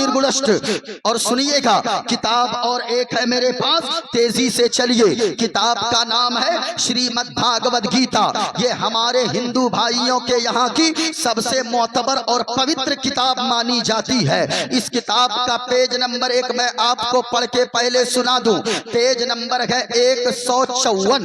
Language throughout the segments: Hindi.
निर्गुणष्ट। और सुनिएगा, किताब और एक है मेरे पास, तेजी से चलिए। किताब का नाम है श्रीमद् भागवत गीता। ये हमारे हिंदू भाइयों के यहाँ की सबसे मोतबर और पवित्र किताब मानी जाती है। इस किताब का पेज नंबर 1 मैं आपको पढ़ के पहले सुना दूं। पेज नंबर है 154।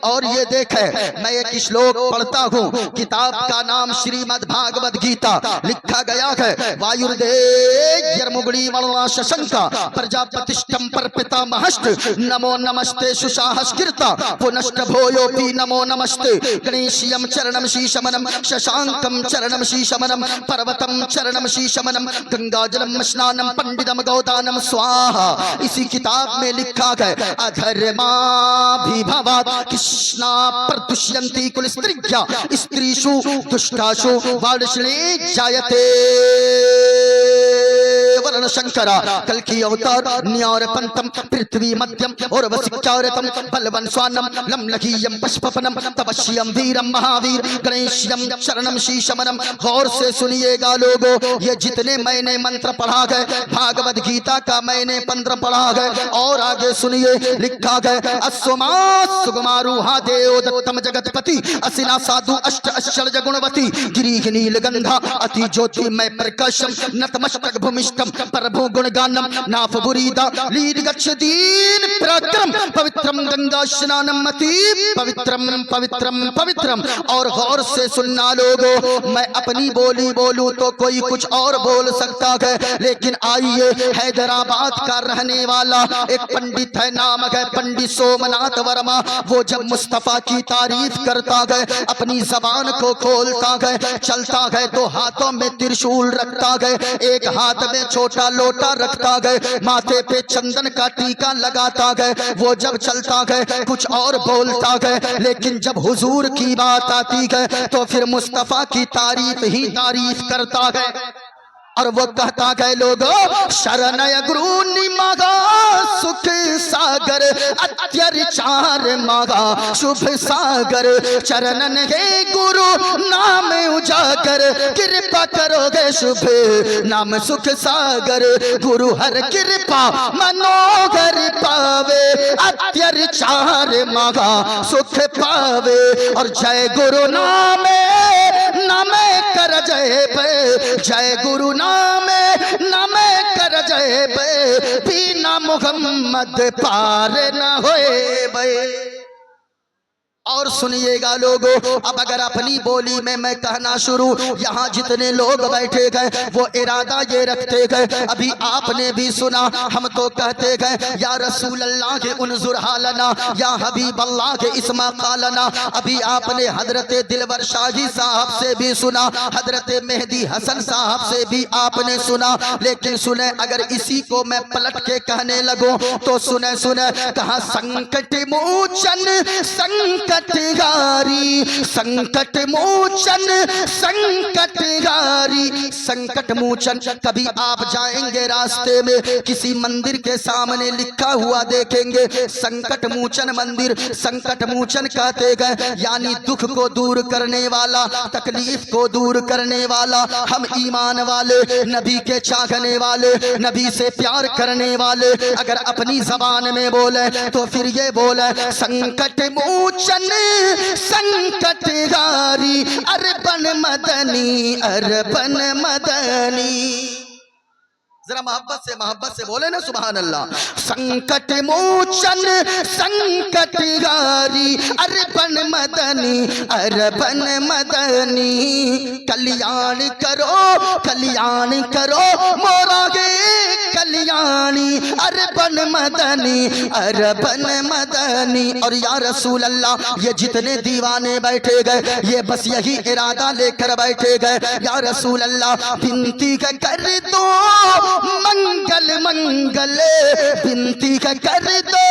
और ये देखे, मैं एक श्लोक पढ़ता हूँ। किताब का नाम श्रीमद् भागवत गीता। लिखा गया है, वायुर्देयर्मुगुणी वरुणा शशंका प्रजापतिष्ठं परपिता महष्ट नमो नमस्ते सुशाहस्कृता पुनष्ट भोयोपि नमो नमस्ते गणेशियं चरणं शीशमनं शशांकं चरणं शीशमनं पर्वतं चरणं शीशमनं गंगाजलम स्नानं पंडितम गौदानम स्वाहा। इसी किताब में लिखा है, अधर्माभिभवात् कृष्णा प्रदुष्यन्ति कुलस्त्रिज्ञा स्त्रीषु दुष्टाषु वार्ष्णे जायते वर्ण शंकरा। कल की अवतार न्यार पंतम पृथ्वी मध्यम और वसिक्यारतम बलवन स्वानम लमलकीयम पुष्पपनम तपस्यम वीरम महावीर गणेशयम शरणम शीशमनम। गौर से सुनिएगा लोगों, ये जितने मैंने मंत्र पढ़ा गए भागवत गीता का मैंने मंत्र पढ़ा गए। और आगे सुनिए, लिखा गया, अस्वमा सुगमारूहा देव दत्तम जगतपति असिना साधु अष्ट ऐश्वर्य गुणवती गिरी नील गंधा अति ज्योतिमय प्रकाशम नतमस्तक भूमिष्ठम प्रभु गुणगानम नाफ बुरीदा लीड गच्छदीन पराक्रम पवित्रम गंगा स्नानम अति पवित्रम पवित्रम पवित्रम। और गौर से सुनना लोगों, मैं अपनी बोली बोलूं तो कोई कुछ और बोल सकता है, लेकिन आइए, हैदराबाद का रहने वाला एक पंडित है, नाम है पंडित सोमनाथ वर्मा। वो जब मुस्तफा की तारीफ करता है, अपनी जबान को खोलता है, चलता है तो हाथों में त्रिशूल रखता है, एक हाथ में छोटा लोटा रखता है, माथे पे चंदन का टीका लगाता है। वो जब चलता है कुछ और बोलता है, लेकिन जब हुजूर की बात आती है तो फिर मुस्तफा की तारीफ ही तारीफ करता है। और वो कहता है, लोगों शरणय गुरु निमागा सुख सागर अत्याचार मागा शुभ सागर चरणन हे गुरु नाम उजागर कृपा करोगे शुभ नाम सुख सागर गुरु हर कृपा मनोहर पावे अत्याचार मागा सुख पावे। और जय गुरु नामे नामे कर जय पे जय गुरु नामे नामे कर जय बे बिना मुहम्मद पार न होए बे। और सुनिएगा लोगों, अब अगर अपनी बोली में मैं कहना शुरू, यहाँ जितने लोग बैठे गए वो इरादा ये रखते गए। अभी आपने भी सुना, हम तो कहते गए या रसूल अल्लाह के उनजुर हालना या हबीब अल्लाह के इस्मा कालना। अभी आपने हजरत दिलवर शाही साहब से भी सुना, हजरत मेहदी हसन साहब से भी आपने सुना। लेकिन सुने, अगर इसी को मैं पलट के कहने लगूं तो सुने सुने, कहा संकट मोचन संकट गारी संकट मोचन संकट गारी संकट मोचन। कभी आप जाएंगे रास्ते में किसी मंदिर के सामने लिखा हुआ देखेंगे संकट मोचन मंदिर। संकट मोचन कहते गए यानी दुख को दूर करने वाला, तकलीफ को दूर करने वाला। हम ईमान वाले, नबी के चाहने वाले, नबी से प्यार करने वाले अगर अपनी जबान में बोले तो फिर ये बोले संकट मोचन संकट गारी अरबन मदनी अरबन मदनी। जरा मोहब्बत से बोले ना सुभान अल्लाह। संकट मोचन संकट गारी अरबन मदनी अरबन मदनी। कल्याण करो मोरा गे कल्याणी अरबन मदनी अरबन मदनी। और या रसूल अल्लाह, ये जितने दीवाने बैठे गए ये बस यही इरादा लेकर बैठे गए, या रसूल अल्लाह विनती कर दो मंगल मंगल, विनती कर दो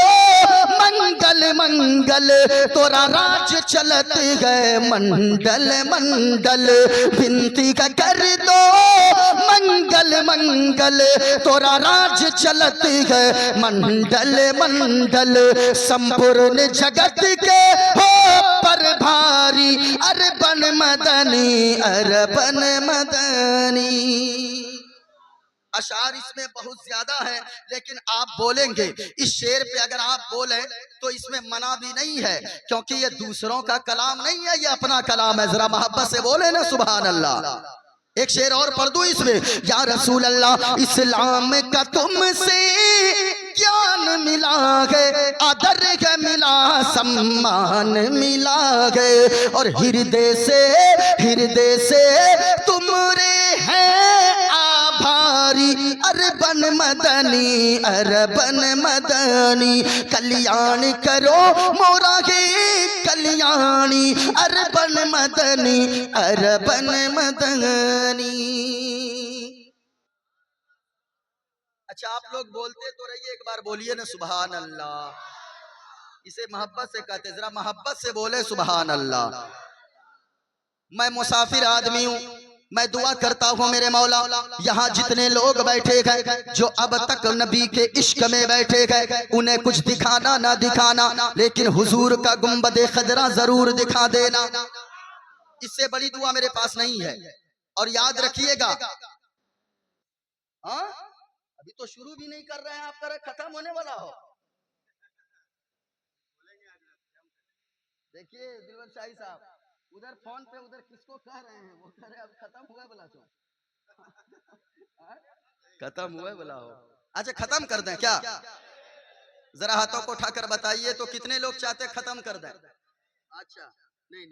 मंगल मंगल। तोरा राज चलत गए मंडल मंडल, विनती कर दो मंगल मंगल। तोरा राज चलत गए मंडल मंडल। संपूर्ण जगत के हो पर भारी अरबन मदनी अरबन मदनी। अशार इसमें बहुत ज्यादा है, लेकिन आप बोलेंगे इस शेर पे अगर आप बोले तो इसमें मना भी नहीं है, क्योंकि ये दूसरों का कलाम नहीं है, ये अपना कलाम है। जरा मोहब्बत से बोले ना सुभान अल्लाह। एक शेर और पढ़ दूं इसमें, या रसूल अल्लाह इस्लाम का तुमसे ज्ञान मिला है, आदर है मिला, सम्मान मिला है, और हृदय से तुमरे हैं आभारी, अरबन मदनी कल्याण करो मोरा के कल्याणी, अरबन मदनी अच्छा आप लोग बोलते तो रहिए, एक बार बोलिए ना सुभान अल्लाह। इसे मोहब्बत से कहते, जरा मोहब्बत से बोले सुभान अल्लाह। मैं मुसाफिर आदमी हूँ, मैं दुआ करता हूँ मेरे मौला, यहाँ जितने लोग बैठे गए जो अब तक नबी के इश्क में बैठे गए, उन्हें कुछ दिखाना ना दिखाना, लेकिन हुजूर का गुंबद खजरा जरूर दिखा देना। इससे बड़ी दुआ मेरे पास नहीं है। और याद रखिएगा, हाँ अभी तो शुरू भी नहीं कर रहे हैं, आपका खत्म होने वाला हो। देखिए दिलवर शाही साहब उधर फोन पे उधर किसको कह रहे हैं, वो कह रहे अब खत्म हुआ बोला तो खत्म हुआ बोला हो। अच्छा खत्म कर दें क्या? जरा हाथों को उठाकर बताइए तो कितने लोग चाहते खत्म कर दें? अच्छा नहीं,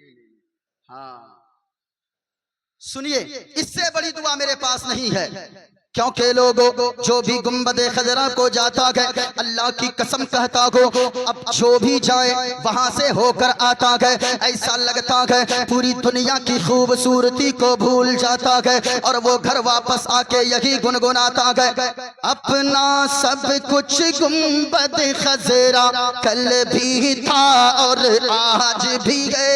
हाँ सुनिए, इससे बड़ी दुआ मेरे पास नहीं है, क्योंकि लोगों जो भी गुंबदे खजरा को जाता है, अल्लाह की कसम कहता हो, अब जो भी जाए वहां से होकर आता है, ऐसा लगता है पूरी दुनिया की खूबसूरती को भूल जाता है, और वो घर वापस आके यही गुनगुनाता है, अपना सब कुछ गुंबद खजरा कल भी था और आज भी है।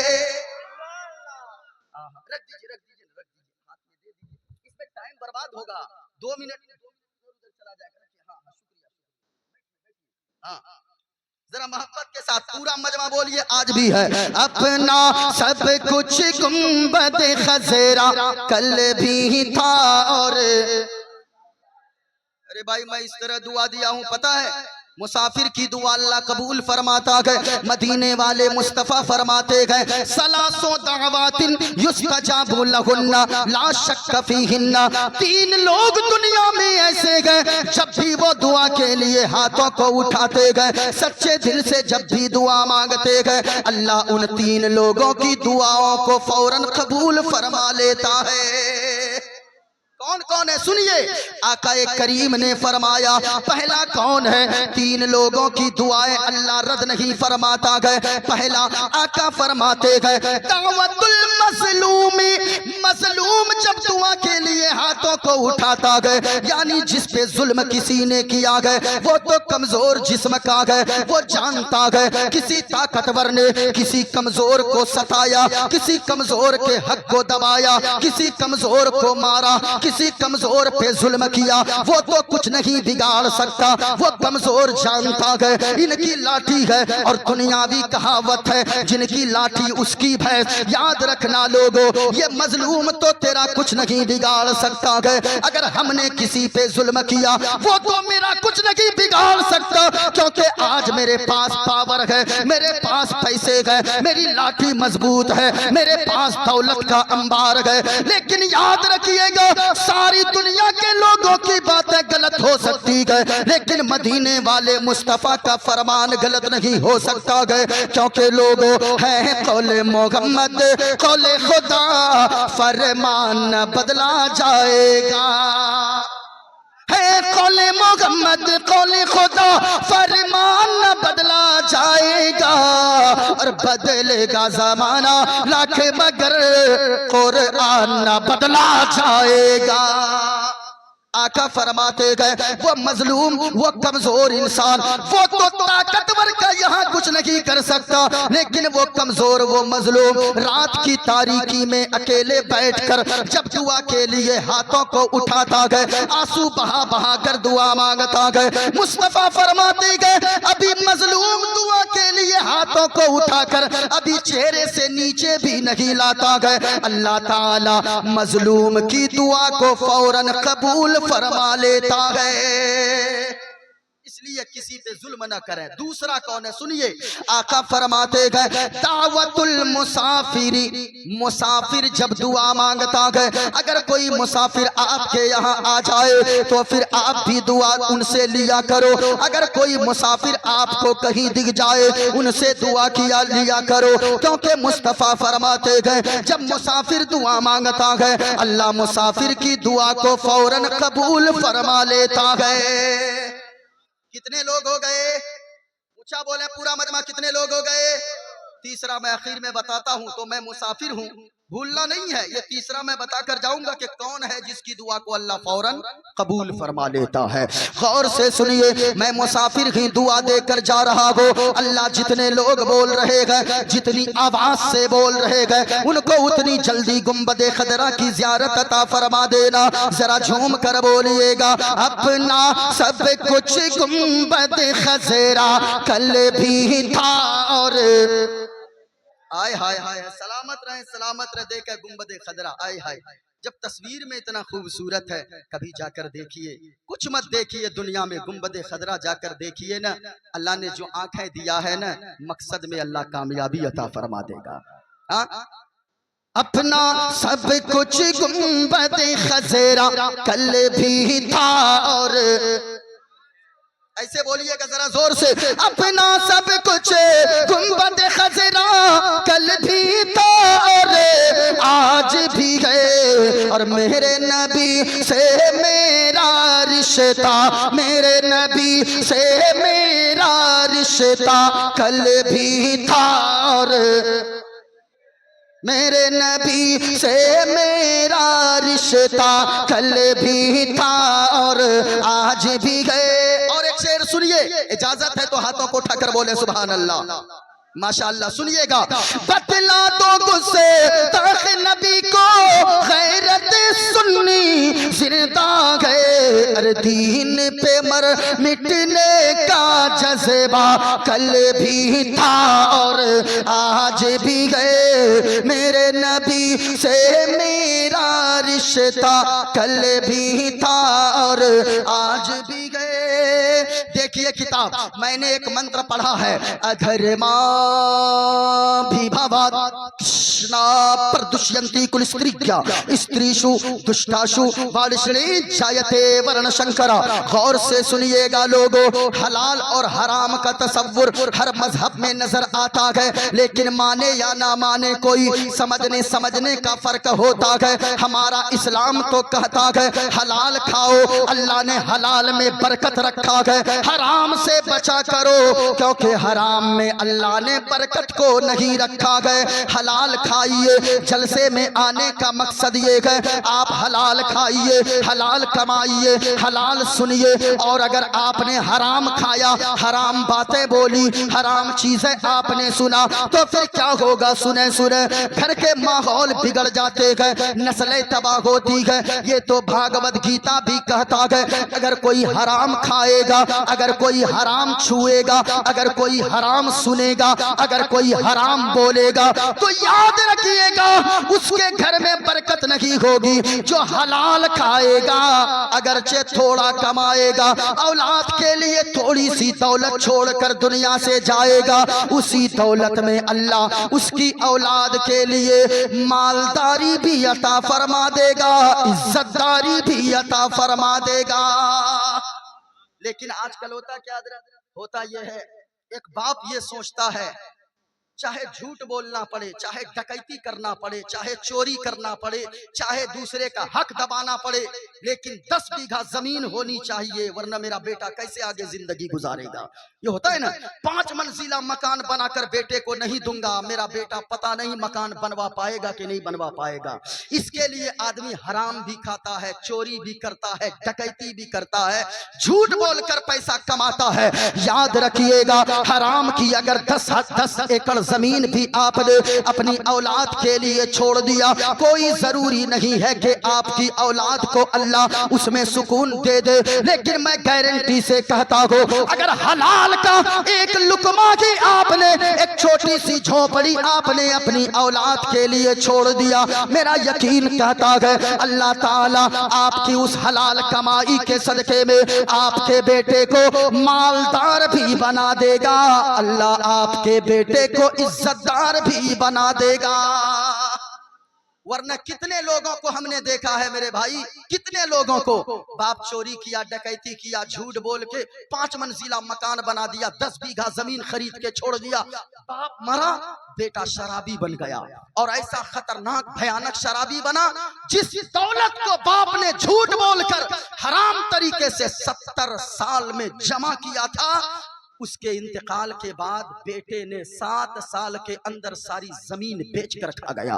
रख दीजिए हाथ में दे दीजिए, इसमें टाइम बर्बाद होगा, 2 मिनट चला जाएगा। हाँ जरा मोहब्बत के साथ पूरा मजमा बोलिए, आज भी है अपना सब कुछ गुंबद खजरा कल भी था और। अरे भाई मैं इस तरह दुआ दिया हूँ, पता है मुसाफिर की दुआ अल्लाह कबूल फरमाता है। मदीने वाले मुस्तफा फरमाते गए, सलासो दावातिन युस्तजाबु लहुन्ना ला शक्क फीहिन्ना, 3 लोग दुनिया में ऐसे गए जब भी वो दुआ के लिए हाथों को उठाते गए, सच्चे दिल से जब भी दुआ मांगते गए, अल्लाह उन 3 लोगों की दुआओं को फौरन कबूल फरमा लेता है। कौन कौन है सुनिए, आकाए करीम ने फरमाया, पहला कौन है? 3 लोगों की दुआएं अल्लाह रद्द नहीं फरमाता गए। पहला आका फरमाते गए, दावतुल मज़लूमी, मज़लूम जब दुआ के लिए हाथों को उठाता गए, यानी जिस पे जुल्म किसी ने किया गए, वो तो कमजोर जिस्म का गए, वो जानता गए किसी ताकतवर ने किसी कमजोर को सताया, किसी कमजोर के हक को दबाया, किसी कमजोर को मारा, किसी कमजोर पे जुल्म किया, वो तो कुछ नहीं बिगाड़ सकता, वो कमजोर जानता है इनकी लाठी है, और दुनियावी कहावत है जिनकी लाठी उसकी भैंस। याद रखना लोगों, ये मजलूम तो तेरा कुछ नहीं बिगाड़ सकता है, अगर हमने किसी पे जुल्म किया वो तो मेरा कुछ नहीं बिगाड़ सकता, क्योंकि आज मेरे पास पावर है, मेरे पास पैसे है, मेरी लाठी मजबूत है, मेरे पास दौलत का अंबार है। लेकिन याद रखिएगा, सारी दुनिया के लोगों की बातें गलत हो सकती है, लेकिन मदीने वाले मुस्तफा का फरमान गलत नहीं हो सकता है, क्योंकि लोगों है कौले मोहम्मद कौले खुदा, फरमान बदला जाएगा। है कौले मोहम्मद कौले खुदा, फरमान बदला जाएगा, और बदलेगा जमाना लाख मगर कुरान न बदला जाएगा। आका फरमाते गए, वो मजलूम वो कमजोर इंसान, वो तो ताकतवर का यहाँ कुछ नहीं कर सकता, लेकिन वो कमजोर, वो मजलूम रात की तारीकी में अकेले बैठकर जब दुआ के लिए हाथों को उठाता गए, आंसू बहा बहा कर दुआ मांगता गए, मुस्तफा फरमाते गए अभी मजलूम दुआ के लिए हाथों को उठाकर अभी चेहरे से नीचे भी नहीं लाता गए, अल्लाह ताला मजलूम की दुआ को फौरन कबूल फरमा लेता है। इसलिए किसी पे जुल्म न करें। दूसरा कौन है सुनिए, आका फरमाते गए दावतुल मुसाफिरी, मुसाफिर जब दुआ मांगता गए, अगर कोई मुसाफिर आपके यहाँ आ जाए तो फिर आप भी दुआ उनसे लिया करो, अगर कोई मुसाफिर आपको कहीं दिख जाए उनसे दुआ किया लिया करो, क्योंकि मुस्तफा फरमाते गए जब मुसाफिर दुआ मांगता है अल्लाह मुसाफिर की दुआ को फौरन कबूल फरमा लेता है। कितने लोग हो गए? ऊंचा बोले पूरा मजमा, कितने लोग हो गए? तीसरा मैं आखिर में बताता हूं, तो मैं मुसाफिर हूं, भूलना नहीं है। ये तीसरा मैं बताकर जाऊंगा कि कौन है जिसकी दुआ को अल्लाह फौरन कबूल फरमा लेता है। गौर से सुनिए, मैं मुसाफिर ही दुआ देकर जा रहा हूं, अल्लाह जितने लोग बोल रहे हैं, जितनी आवाज से बोल रहे हैं, उनको उतनी जल्दी गुंबदे खदरा की ज़ियारत अता फरमा देना। जरा झूम कर बोलिएगा अपना सब कुछ गुंबद खजरा कल भी था और आय हाय हाय सलामत रहे देखे गुंबदे खदरा। आय हाय, जब तस्वीर में इतना खूबसूरत है कभी जाकर देखिए, कुछ मत देखिए दुनिया में, गुंबदे खदरा जाकर देखिए ना। अल्लाह ने जो आंखें दिया है ना, मकसद में अल्लाह कामयाबी अता फरमा देगा। अपना सब कुछ गुंबदे खजरा कल भी था और ऐसे बोलिएगा जरा जोर से, अपना सब कुछ गुंबद खजरा कल भी था और आज भी है, और मेरे नबी से मेरा रिश्ता, मेरे नबी से मेरा रिश्ता कल भी था और मेरे नबी से मेरा रिश्ता कल भी था और आज भी गए। और एक शेर सुनिए, इजाजत है तो हाथों को उठाकर बोले सुभान अल्लाह, माशाअल्लाह। सुनिएगा, बतला दो गुस्से ताख नबी को गैरत सुन्नी जिंदा गए, अरे दीन पे मर मिटने का जज्बा कल भी था और आज भी गए, मेरे नबी से मेरा रिश्ता कल भी था और आज भी गए। देखिए किताब, मैंने एक मंत्र पढ़ा है, अधर्मा विभवात् कृष्णा प्रदुष्यन्ति कुलस्त्रीज्ञा स्त्रीषु दुष्टाषु वारिष्णी जायते वर्ण शंकरा। गौर से सुनिएगा लोगों, हलाल और हराम का तसव्वुर हर मजहब में नजर आता है, लेकिन माने या ना माने कोई समझने का फर्क होता है। हमारा इस्लाम तो कहता है हलाल खाओ, अल्लाह ने हलाल में बरकत रखा है, हराम से बचा करो क्योंकि हराम में अल्लाह ने बरकत को नहीं रखा है। हलाल खाइए, जलसे में आने का मकसद ये है आप हलाल खाइए, हलाल कमाइए, हलाल सुनिए। और अगर आपने हराम खाया, हराम बातें बोली, हराम चीजें आपने सुना, तो फिर क्या होगा? सुने सुने, घर के माहौल बिगड़ जाते हैं, नस्लें तबाह होती है। ये तो भागवत गीता भी कहता है अगर कोई हराम खाएगा, अगर कोई हराम छुएगा, अगर कोई हराम सुनेगा, अगर कोई हराम बोलेगा, तो याद रखिएगा उसके घर में बरकत नहीं होगी। जो हलाल खाएगा अगरचे थोड़ा कमाएगा, औलाद के लिए थोड़ी सी दौलत छोड़कर दुनिया से जाएगा, उसी दौलत में अल्लाह उसकी औलाद के लिए मालदारी भी अता फरमा देगा, इज्जतदारी भी अता फरमा देगा। लेकिन आजकल होता क्या होता यह है, एक बाप ये सोचता है चाहे झूठ बोलना पड़े, चाहे डकैती करना पड़े, चाहे चोरी करना पड़े, चाहे दूसरे का हक दबाना पड़े, लेकिन 10 बीघा जमीन होनी चाहिए, वरना मेरा बेटा कैसे आगे जिंदगी गुजारेगा। ये होता है ना, 5 मंजिला मकान बनाकर बेटे को नहीं दूंगा, मेरा बेटा पता नहीं मकान बनवा पाएगा कि नहीं बनवा पाएगा। इसके लिए आदमी हराम भी खाता है, चोरी भी करता है, डकैती भी करता है, झूठ बोलकर पैसा कमाता है। याद रखिएगा, हराम की अगर 10 एकड़ जमीन भी आपने अपनी औलाद के लिए छोड़ दिया, कोई जरूरी नहीं है कि आपकी औलाद को अल्लाह उसमें सुकून दे दे, लेकिन मैं गारंटी से कहता हूं, अगर हलाल का एक लुकमा की आपने, एक छोटी सी झोपड़ी आपने अपनी औलाद के लिए छोड़ दिया, मेरा यकीन कहता है अल्लाह ताला आपकी उस हलाल कमाई के सदके में आपके बेटे को मालदार भी बना देगा, अल्लाह आपके बेटे को इज्जतदार भी बना देगा। वरना कितने लोगों को हमने देखा है मेरे भाई, कितने लोगों को बाप चोरी किया, डकैती किया, झूठ बोल के 5 मंजिला मकान बना दिया, 10 बीघा जमीन खरीद के छोड़ दिया, बाप मरा, बेटा शराबी बन गया, और ऐसा खतरनाक भयानक शराबी बना जिस दौलत को बाप ने झूठ बोलकर हराम तरीके से 70 साल में जमा किया था, उसके इंतकाल के बाद बेटे ने 7 साल के अंदर सारी जमीन बेच कर खा गया,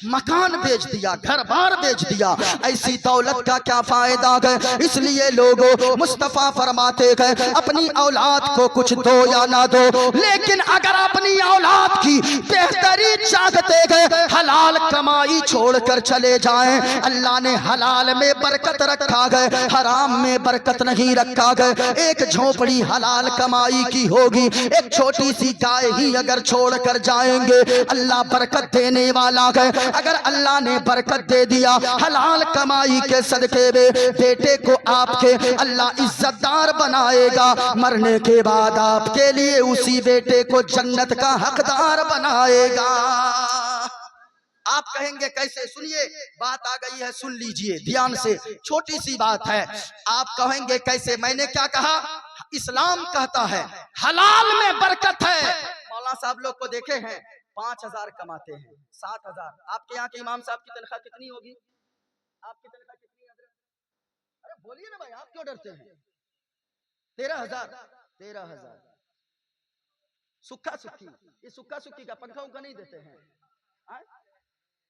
मकान बेच दिया, घर बार बेच दिया। ऐसी दौलत का क्या फायदा है? इसलिए लोगों, मुस्तफा फरमाते हैं अपनी औलाद को कुछ दो या ना दो, लेकिन अगर अपनी औलाद की बेहतरी चाहते हैं, हलाल कमाई छोड़कर चले जाएं। अल्लाह ने हलाल में बरकत रखा है, हराम में बरकत नहीं रखा है। एक झोपड़ी हलाल कमाई की होगी, एक छोटी सी गाय ही अगर छोड़कर जाएंगे, अल्लाह बरकत देने वाला है। अगर अल्लाह ने बरकत दे दिया हलाल कमाई के सदके में, बेटे को आपके अल्लाह इज्जतदार बनाएगा, मरने के बाद आपके लिए उसी बेटे को जन्नत का हकदार बनाएगा। आप कहेंगे कैसे? सुनिए, बात आ गई है, सुन लीजिए ध्यान से, छोटी सी बात है। आप कहेंगे कैसे? मैंने क्या कहा? इस्लाम कहता है हलाल में बरकत है। मौलाना साहब लोग को देखे हैं 5,000 कमाते हैं, 7,000। आपके यहाँ के इमाम साहब की तनख्वाह कितनी होगी? आपकी तनख्वाह कितनी है? अरे बोलिए ना भाई, आप क्यों डरते हैं? 13,000। 13,000 सुक्खा सुक्की, ये सुक्खा सुक्की का पंखा उनका नहीं देते हैं?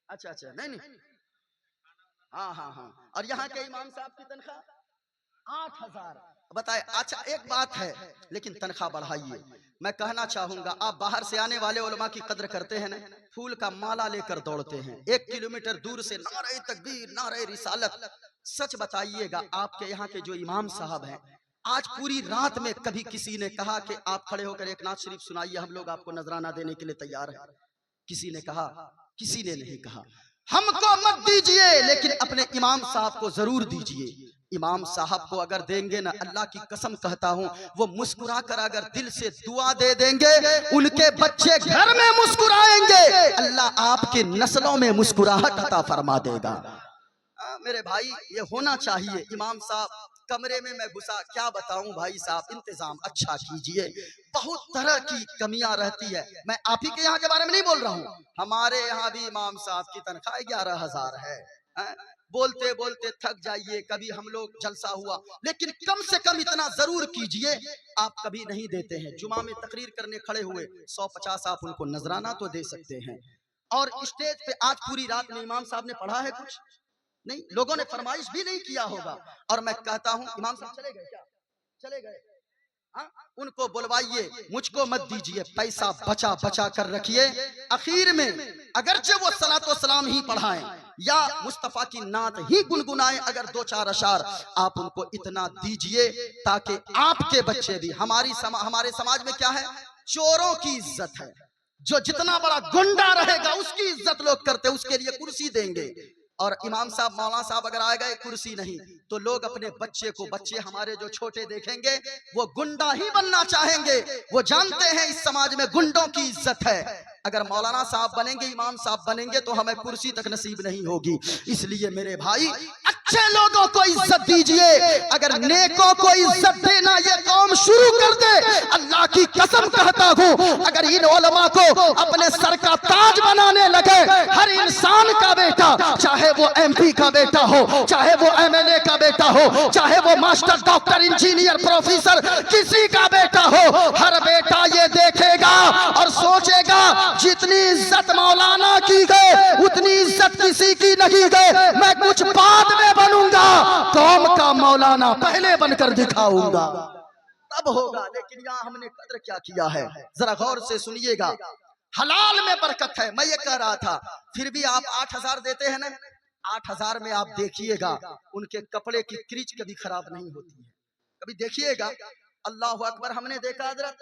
अच्छा अच्छा, नहीं, हाँ। और यहाँ के इमाम साहब की तनख्वाह 8,000। बताए? अच्छा, एक बात है, लेकिन तनख्वाह बढ़ाइए। मैं कहना चाहूंगा, आप बाहर से आने वाले उलमा की कद्र करते हैं ना, फूल का माला लेकर दौड़ते हैं, 1 किलोमीटर दूर से नारे तकबीर, नारे रिसालत। सच बताइएगा, आपके यहाँ के जो इमाम साहब हैं, आज पूरी रात में कभी किसी ने कहा कि आप खड़े होकर एक नात शरीफ सुनाइए, हम लोग आपको नजराना देने के लिए तैयार हैं? किसी ने कहा? किसी ने नहीं कहा। हमको मत दीजिए, लेकिन अपने इमाम साहब को जरूर दीजिए। इमाम साहब को अगर देंगे ना, अल्लाह की कसम कहता हूं, वो मुस्कुरा कर अगर दिल से दुआ दे देंगे, उनके बच्चे घर में मुस्कुराएंगे, अल्लाह आपके नस्लों में मुस्कुराहट अता फरमा देगा। मेरे भाई, ये होना चाहिए। इमाम साहब कमरे में मैं घुसा, क्या बताऊं भाई साहब, इंतजाम अच्छा कीजिए। बहुत तरह की कमियां रहती है। मैं आप ही के यहाँ के बारे में नहीं बोल रहा हूँ, हमारे यहाँ भी इमाम साहब की तनख्वाह 11,000 है। बोलते बोलते थक जाइए, कभी हम लोग जलसा हुआ, लेकिन कम से कम इतना जरूर कीजिए। आप कभी नहीं देते हैं। जुमा में तकरीर करने खड़े हुए 150 आप उनको नजराना तो दे सकते हैं, और स्टेज पे आज पूरी रात में इमाम साहब ने पढ़ा है कुछ नहीं, लोगों ने फरमाइश भी नहीं किया होगा। और मैं कहता हूं, इमाम साहब चले गए क्या? चले गए? हाँ, उनको बुलवाइए, मुझको मत दीजिए। पैसा बचा बचा कर रखिए। आखिर में अगरचे वो सलातो सलाम ही पढ़ाएं या मुस्तफा की नात ही गुनगुनाएं, अगर 2-4 अशार आप उनको इतना दीजिए, ताकि आपके बच्चे भी। हमारे समाज में क्या है? चोरों की इज्जत है। जो जितना बड़ा गुंडा रहेगा उसकी इज्जत लोग करते, उसके लिए कुर्सी देंगे। और इमाम साहब, मौलाना साहब अगर आ गए, कुर्सी नहीं, तो लोग अपने बच्चे को, बच्चे हमारे जो छोटे देखेंगे, वो गुंडा ही बनना चाहेंगे। वो जानते हैं इस समाज में गुंडों की इज्जत है। अगर मौलाना साहब बनेंगे, इमाम साहब बनेंगे, तो हमें कुर्सी तक नसीब नहीं होगी। इसलिए मेरे भाई, अच्छे लोगों को इज्जत दीजिए। अगर नेकों को इज्जत देना ये कौम शुरू कर दे, अल्लाह की कसम कहता हूँ, अगर इन उलमा को अपने सर का ताज बनाने लगे, हर इंसान का बेटा, चाहे वो MP का बेटा हो, चाहे वो MLA का बेटा हो, चाहे वो मास्टर, डॉक्टर, इंजीनियर, प्रोफेसर, किसी का बेटा हो, हर बेटा ये देखेगा और सोचेगा जितनी इज्जत मौलाना की गई उतनी इज्जत किसी की नहीं गई, मैं कुछ बाद में बनूंगा, कौम का मौलाना पहले बनकर दिखाऊंगा, तब होगा। लेकिन यहाँ हमने कद्र क्या किया है, जरा गौर से सुनिएगा। हलाल में बरकत है, मैं ये कह रहा था, फिर भी आप 8,000 देते हैं ना, 8,000 में आप देखिएगा उनके कपड़े की क्रीच कभी खराब नहीं होती है, कभी देखिएगा। अल्लाह अकबर, हमने देखा हजरत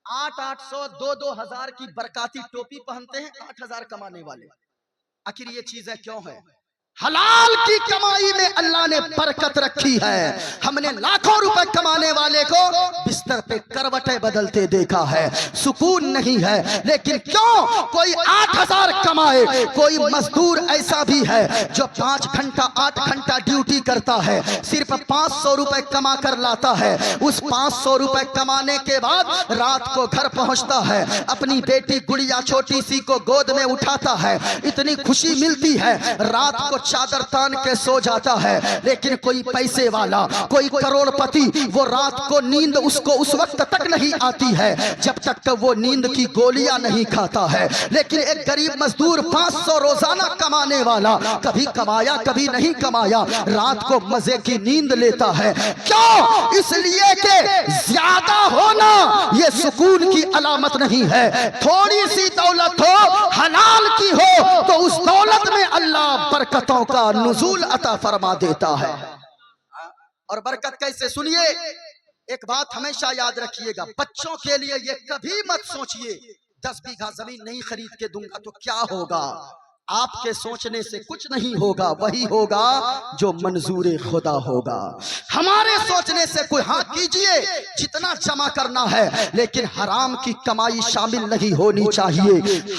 800 2,000 की बरकाती टोपी पहनते हैं 8,000 कमाने वाले। आखिर ये चीजें क्यों है? हलाल की कमाई में अल्लाह ने बरकत रखी है। हमने लाखों रुपए कमाने वाले को बिस्तर पे करवटें बदलते देखा है, सुकून नहीं है। लेकिन क्यों कोई 8,000 कमाए? कोई मजदूर ऐसा भी है जो 5 घंटा 8 घंटा ड्यूटी करता है, सिर्फ 500 रुपए कमा कर लाता है। उस 500 रुपए कमाने के बाद रात को घर पहुंचता है, अपनी बेटी गुड़िया छोटी सी को गोद में उठाता है, इतनी खुशी मिलती है, रात को चादर तान के सो जाता है। लेकिन कोई पैसे वाला, कोई करोड़पति, वो रात को नींद उसको उस वक्त तक नहीं आती है जब तक वो नींद की गोलियां नहीं खाता है। लेकिन एक गरीब मजदूर 500 रोजाना कमाने वाला, कभी कमाया कभी नहीं कमाया, रात को मजे की नींद लेता है। क्यों? इसलिए कि ज्यादा होना ये सुकून की अलामत नहीं है। थोड़ी सी दौलत हो, हलाल की हो, तो उस दौलत में अल्लाह बरकतों का नुज़ूल अता फरमा देता है। और बरकत कैसे? सुनिए, एक बात हमेशा याद रखिएगा, बच्चों के लिए ये कभी मत सोचिए 10 बीघा जमीन नहीं खरीद के दूंगा तो क्या होगा। आपके सोचने से कुछ नहीं होगा, वही होगा जो मंजूर खुदा होगा। हमारे सोचने से कोई, हाँ कीजिए जितना जमा करना है, लेकिन हराम की कमाई शामिल नहीं होनी चाहिए।